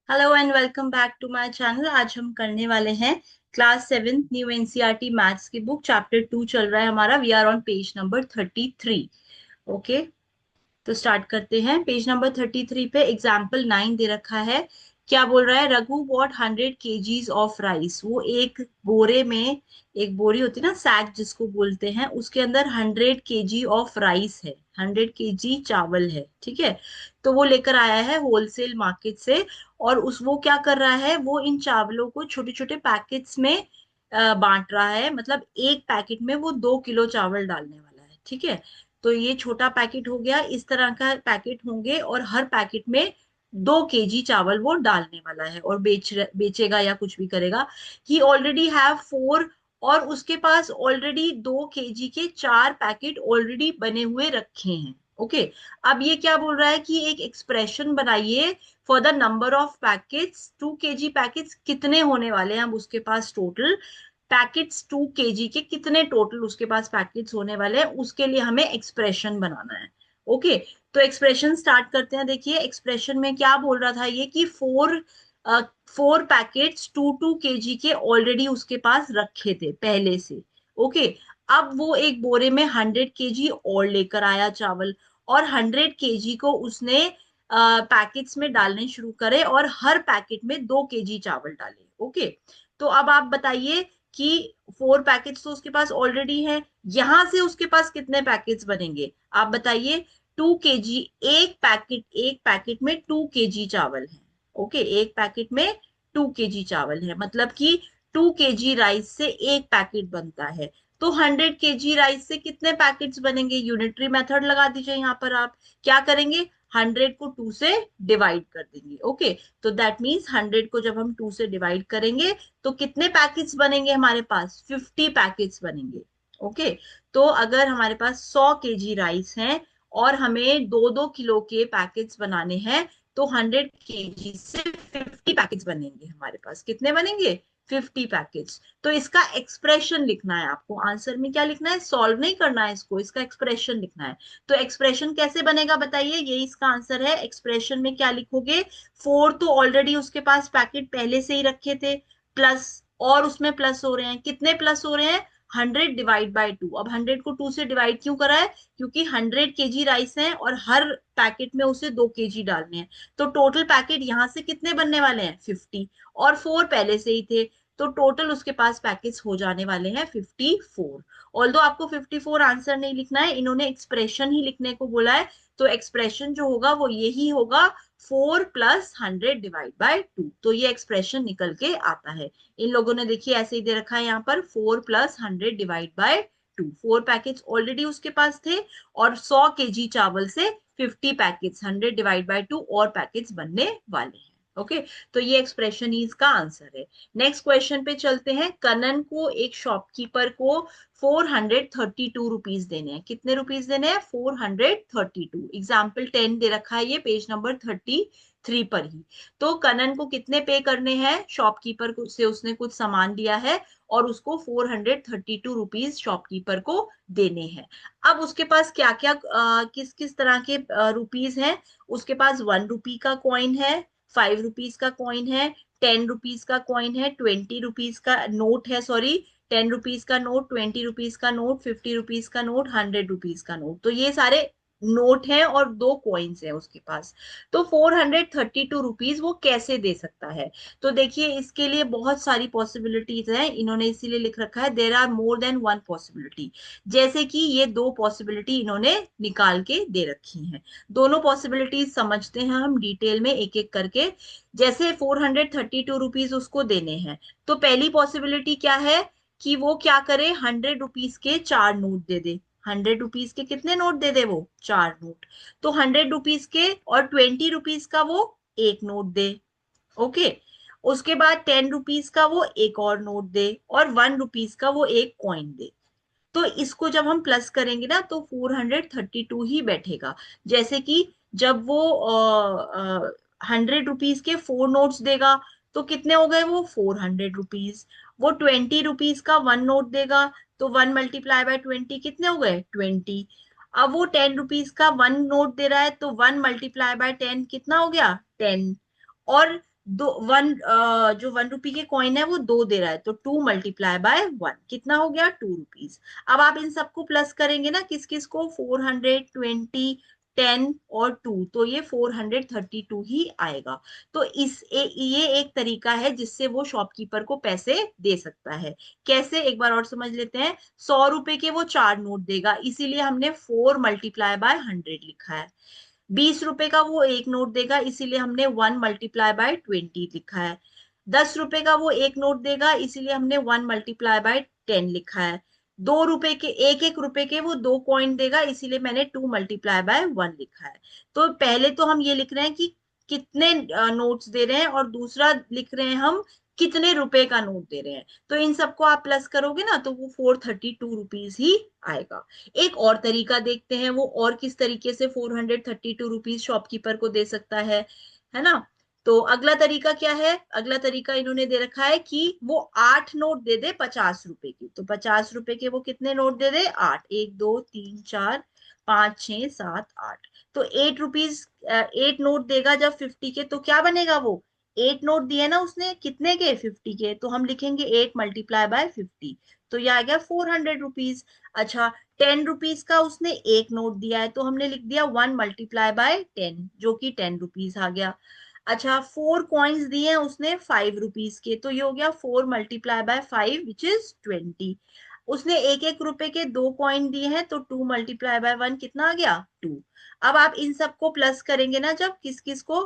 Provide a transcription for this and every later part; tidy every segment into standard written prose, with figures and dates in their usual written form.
Hello and welcome back to my channel. आज हम करने वाले हैं क्लास 7 न्यू एनसीईआरटी मैथ्स की बुक चैप्टर 2 चल रहा है हमारा। We are on page number 33। Okay, तो स्टार्ट करते हैं। पेज नंबर 33 पे एग्जाम्पल 9 दे रखा है। क्या बोल रहा है? Raghu bought 100 kgs of rice. वो एक बोरे में, एक बोरी होती है ना, सैक जिसको बोलते हैं, उसके अंदर 100 kg ऑफ राइस है, 100 kg चावल है। ठीक है, तो वो लेकर आया है होलसेल मार्केट से। और उस वो क्या कर रहा है, वो इन चावलों को छोटे छोटे पैकेट्स में बांट रहा है। मतलब एक पैकेट में वो 2 किलो चावल डालने वाला है। ठीक है, तो ये छोटा पैकेट हो गया, इस तरह का पैकेट होंगे और हर पैकेट में 2 kg चावल वो डालने वाला है और बेचेगा या कुछ भी करेगा। ही ऑलरेडी हैव 4, और उसके पास ऑलरेडी 2 kg के 4 पैकेट ऑलरेडी बने हुए रखे हैं। ओके, अब ये क्या बोल रहा है कि एक एक्सप्रेशन बनाइए for the number of packets. 2 kg packets कितने होने वाले हैं अब उसके पास टोटल पैकेट्स, 2 kg के कितने टोटल उसके पास पैकेट्स होने वाले हैं, उसके लिए हमें एक्सप्रेशन बनाना है। ओके, तो एक्सप्रेशन स्टार्ट करते हैं। देखिए एक्सप्रेशन में क्या बोल रहा था ये कि 4 पैकेट्स 2 2 kg के ऑलरेडी उसके पास रखे थे पहले से। ओके, अब वो एक बोरे में 100 kg और लेकर आया चावल, और 100 kg को उसने पैकेट्स में डालने शुरू करे और हर पैकेट में 2 kg चावल डाले। ओके, तो अब आप बताइए कि 4 पैकेट्स तो उसके पास ऑलरेडी है, यहां से उसके पास कितने पैकेट्स बनेंगे आप बताइए? 2 kg, एक पैकेट में 2 kg चावल है। ओके, एक पैकेट में 2 kg चावल है, मतलब कि 2 kg राइस से एक पैकेट बनता है। तो 100 kg राइस से कितने पैकेट्स बनेंगे? यूनिटरी मेथड लगा दीजिए। यहाँ पर आप क्या करेंगे? 100 को 2 से डिवाइड कर देंगे। ओके, तो दैट मीन्स 100 को जब हम 2 से डिवाइड करेंगे तो कितने पैकेट्स बनेंगे हमारे पास? 50 पैकेट्स बनेंगे। ओके, तो अगर हमारे पास 100 kg राइस है और हमें 2 2 किलो के पैकेट्स बनाने हैं, तो 100 kg से 50 पैकेट्स बनेंगे। हमारे पास कितने बनेंगे? 50 पैकेट्स। तो इसका एक्सप्रेशन लिखना है आपको। आंसर में क्या लिखना है? सॉल्व नहीं करना है इसको, इसका एक्सप्रेशन लिखना है। तो एक्सप्रेशन कैसे बनेगा बताइए? ये इसका आंसर है। एक्सप्रेशन में क्या लिखोगे? 4 तो ऑलरेडी उसके पास पैकेट पहले से ही रखे थे, प्लस, और उसमें प्लस हो रहे हैं। कितने प्लस हो रहे हैं? 100 डिवाइड बाय 2। अब 100 को 2 से डिवाइड क्यों करा है? क्योंकि 100 kg राइस है और हर पैकेट में उसे 2 kg डालने हैं। तो टोटल पैकेट यहां से कितने बनने वाले हैं? 50, और 4 पहले से ही थे, तो टोटल उसके पास पैकेट्स हो जाने वाले हैं 54। ऑल्दो आपको 54 आंसर नहीं लिखना है, इन्होंने एक्सप्रेशन ही लिखने को बोला है। तो एक्सप्रेशन जो होगा वो यही होगा, 4 + 100 डिवाइड बाय 2। तो ये एक्सप्रेशन निकल के आता है। इन लोगों ने देखिए ऐसे ही दे रखा है यहाँ पर, 4 + 100 डिवाइड बाय 2। 4 पैकेट्स ऑलरेडी उसके पास थे और 100 kg चावल से 50 पैकेट्स, 100 डिवाइड बाय 2 और पैकेट्स बनने वाले हैं। ओके, तो ये एक्सप्रेशन ही इसका आंसर है। नेक्स्ट क्वेश्चन पे चलते हैं। कनन को एक शॉपकीपर को 432 रुपीज देने हैं। कितने रुपीज देने हैं? 432। एग्जाम्पल 10 दे रखा है ये पेज नंबर 33 पर ही। तो कनन को कितने पे करने हैं? शॉपकीपर से उसने कुछ सामान लिया है और उसको 432 रुपीज शॉपकीपर को देने हैं। अब उसके पास क्या क्या, किस किस तरह के रुपीज हैं? उसके पास 1 रुपी का कॉइन है, 5 रुपीज का कॉइन है, 10 रुपीज का कॉइन है, 20 रुपीज का नोट है, सॉरी, 10 रुपीज का नोट, 20 रुपीज का नोट, 50 रुपीज का नोट, 100 रुपीज का नोट। तो ये सारे नोट हैं और 2 कॉइन्स हैं उसके पास। तो 432 रुपीज वो कैसे दे सकता है? तो देखिए इसके लिए बहुत सारी पॉसिबिलिटीज हैं, इन्होंने इसीलिए लिख रखा है there are more than one possibility. जैसे कि ये 2 पॉसिबिलिटी इन्होंने निकाल के दे रखी हैं। दोनों पॉसिबिलिटीज समझते हैं हम डिटेल में एक एक करके। जैसे 432 रुपीज उसको देने हैं, तो पहली पॉसिबिलिटी क्या है कि वो क्या करे? 100 रुपीज के 4 नोट दे दे। 100 रुपीज के कितने नोट दे दे? वो 4 नोट। तो 100 रुपीज के और 20 रुपीज का वो एक नोट दे। ओके, उसके बाद 10 रुपीज का वो एक और नोट दे और 1 रुपीज का वो एक कॉइन दे। तो इसको जब हम प्लस करेंगे ना तो 432 ही बैठेगा। जैसे कि जब वो 100 रुपीज के 4 नोट्स देगा तो कितने हो गए? वो 400 रुपीज। वो 20 रुपीज का 1 नोट देगा तो 1 × 20 कितने हो गए? 20। अब वो 10 रुपीज का 1 नोट दे रहा है तो 1 × 10 कितना हो गया? 10। और दो वन जो 1 रुपी के कॉइन है वो दो दे रहा है, तो 2 × 1 कितना हो गया, 2 रुपीज। अब आप इन सबको प्लस करेंगे ना, किस किस को, 420, 10 और 2, तो ये 432 ही आएगा। तो ये एक तरीका है जिससे वो शॉपकीपर को पैसे दे सकता है। कैसे, एक बार और समझ लेते हैं। 100 रुपए के वो 4 नोट देगा, इसीलिए हमने 4 × 100 लिखा है। 20 रुपए का वो एक नोट देगा, इसीलिए हमने 1 × 20 लिखा है। 10 रुपए का वो एक नोट देगा, इसीलिए हमने 1 × 10 लिखा है। 2 रुपए के, एक एक रुपए के वो दो कॉइन देगा, इसीलिए मैंने 2 × 1 लिखा है। तो पहले तो हम ये लिख रहे हैं कि कितने नोट्स दे रहे हैं, और दूसरा लिख रहे हैं हम कितने रुपए का नोट दे रहे हैं। तो इन सबको आप प्लस करोगे ना, तो वो 432 रुपीज ही आएगा। एक और तरीका देखते हैं, वो और किस तरीके से 432 रुपीज शॉपकीपर को दे सकता है ना। तो अगला तरीका क्या है, अगला तरीका इन्होंने दे रखा है कि वो 8 नोट दे दे 50 रुपए की। तो 50 रुपए के वो कितने नोट दे दे, 8, 1, 2, 3, 4, 5, 6, 7, 8। तो 8 रुपीज, 8 नोट देगा जब 50 के, तो क्या बनेगा वो, 8 नोट दिए ना उसने, कितने के, 50 के, तो हम लिखेंगे 8 × 50। तो ये आ गया 400 रुपीज। अच्छा, 10 रुपीज का उसने एक नोट दिया है, तो हमने लिख दिया 1 × 10, जो कि 10 रुपीज आ गया। अच्छा, 4 कॉइन्स दिए हैं उसने 5 रुपीज के, तो ये हो गया 4 × 5 विच इज 20। उसने एक एक रुपए के दो कॉइन दिए हैं, तो 2 × 1 कितना आ गया, 2। अब आप इन सबको प्लस करेंगे ना, जब किस किस को,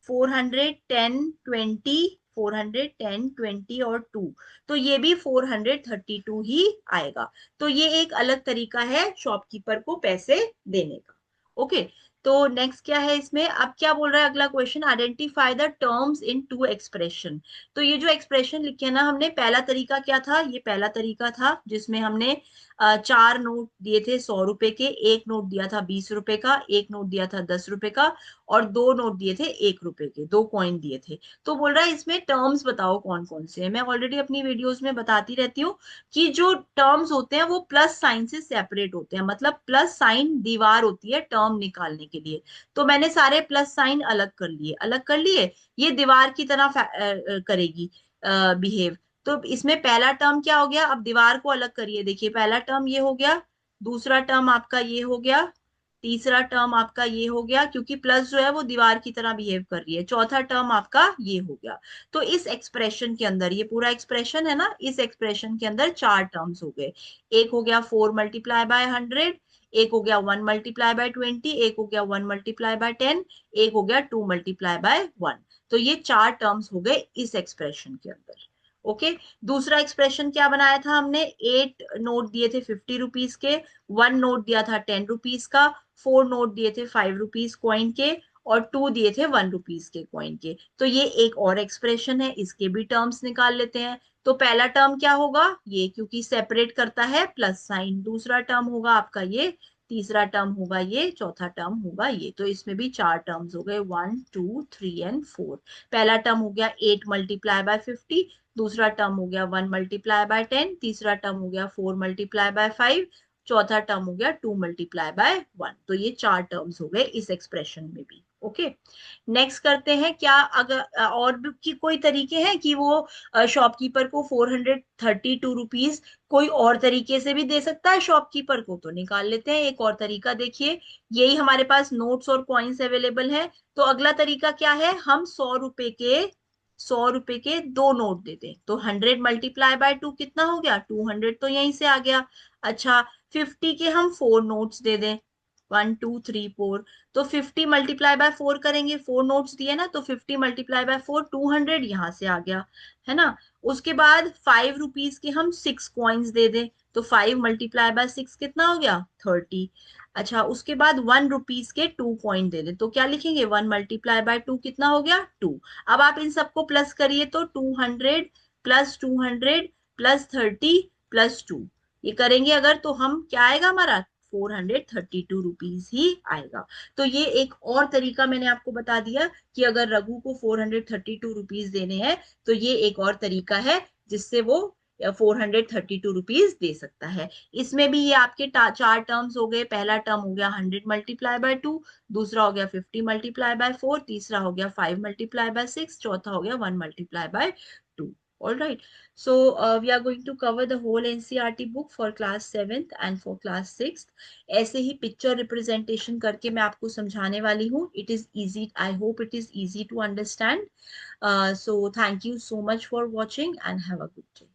410, 20, 410, 20 और 2, तो ये भी 432 ही आएगा। तो ये एक अलग तरीका है शॉपकीपर को पैसे देने का। ओके, तो नेक्स्ट क्या है इसमें, अब क्या बोल रहा है अगला question, identify the terms in to expression. तो ये जो एक्सप्रेशन लिखे हैं ना हमने, पहला तरीका क्या था, ये पहला तरीका था जिसमें हमने 4 नोट दिए थे 100 रुपए के, एक नोट दिया था 20 रुपए का, एक नोट दिया था 10 रुपए का, और दो नोट दिए थे 1 रुपए के, दो कॉइन दिए थे। तो बोल रहा है इसमें टर्म्स बताओ कौन कौन से हैं। मैं ऑलरेडी अपनी वीडियोस में बताती रहती हूँ कि जो टर्म्स होते हैं वो प्लस साइन से सेपरेट होते हैं, मतलब प्लस साइन दीवार होती है टर्म निकालने के लिए। तो मैंने सारे प्लस साइन अलग कर लिए, अलग कर लिए, ये दीवार की तरह करेगी बिहेव। तो इसमें पहला टर्म क्या हो गया, अब दीवार को अलग करिए, देखिए पहला टर्म ये हो गया, दूसरा टर्म आपका ये हो गया, तीसरा टर्म आपका ये हो गया, क्योंकि प्लस जो है वो दीवार की तरह बिहेव कर रही है, चौथा टर्म आपका ये हो गया। तो इस एक्सप्रेशन के अंदर, ये पूरा एक्सप्रेशन है ना, इस एक्सप्रेशन के अंदर 4 टर्म्स हो गए। एक हो गया 4 × 100, एक हो गया 1 × 20, एक हो गया 1 × 10, एक हो गया 2 × 1। तो ये 4 टर्म्स हो गए इस एक्सप्रेशन के अंदर। ओके, दूसरा एक्सप्रेशन क्या बनाया था हमने, 8 नोट दिए थे 50 रुपीज के, 1 नोट दिया था 10 रुपीज का, 4 नोट दिए थे 5 रुपीज कॉइन के, और 2 दिए थे 1 रुपीज के कॉइन के। तो ये एक और एक्सप्रेशन है, इसके भी टर्म्स निकाल लेते हैं। तो पहला टर्म क्या होगा, ये क्योंकि सेपरेट करता है प्लस साइन, दूसरा टर्म होगा आपका ये, तीसरा टर्म होगा ये, चौथा टर्म होगा ये। तो इसमें भी 4 टर्म्स हो गए, 1, 2, 3 एंड 4। पहला टर्म हो गया 8 × 50, दूसरा टर्म हो गया 1 × 10, तीसरा टर्म हो गया 4 × 5, चौथा टर्म हो गया 2 × 1। तो ये 4 टर्म्स हो गए इस एक्सप्रेशन में भी। ओके, नेक्स्ट करते हैं, क्या अगर और भी की कोई तरीके हैं कि वो शॉपकीपर को 432 रुपीज कोई और तरीके से भी दे सकता है शॉपकीपर को, तो निकाल लेते हैं एक और तरीका। देखिए, यही हमारे पास नोट्स और कॉइन्स अवेलेबल हैं। तो अगला तरीका क्या है, हम 100 रुपए के 2 नोट दे दें, तो 100 × 2 कितना हो गया, 200, तो यहीं से आ गया। अच्छा, 50 के हम 4 नोट्स दे दें, 1, 2, 3, 4, तो 50 × 4 करेंगे, 4 नोट्स दिए ना, तो 50 × 4 200, यहां से आ गया, है ना। उसके बाद 5 रुपीज के हम 6 कॉइन्स दे दें, तो 5 × 6 कितना हो गया, 30। अच्छा, उसके बाद 1 रुपीज के 2 कॉइन दे दें, तो क्या लिखेंगे, 1 × 2 कितना हो गया, 2। अब आप इन सबको प्लस करिए, तो 200 + 200 + 30 + 2, ये करेंगे अगर, तो हम क्या आएगा हमारा, 432 रुपीज ही आएगा। तो ये एक और तरीका मैंने आपको बता दिया कि अगर रघु को 432 रुपीज देने हैं, तो ये एक और तरीका है जिससे वो या 432 रुपीज दे सकता है। इसमें भी ये आपके चार टर्म्स हो गए। पहला टर्म हो गया 100 × 2, दूसरा हो गया 50 × 4, तीसरा हो गया 5 × 6, चौथा हो गया 1 × 2। All right. So we are going to cover the whole NCERT book for class 7th and for class 6th. ऐसे ही पिक्चर रिप्रेजेंटेशन करके मैं आपको समझाने वाली हूँ। It is easy, I hope it is easy to understand. So thank you so much for watching and have a good day.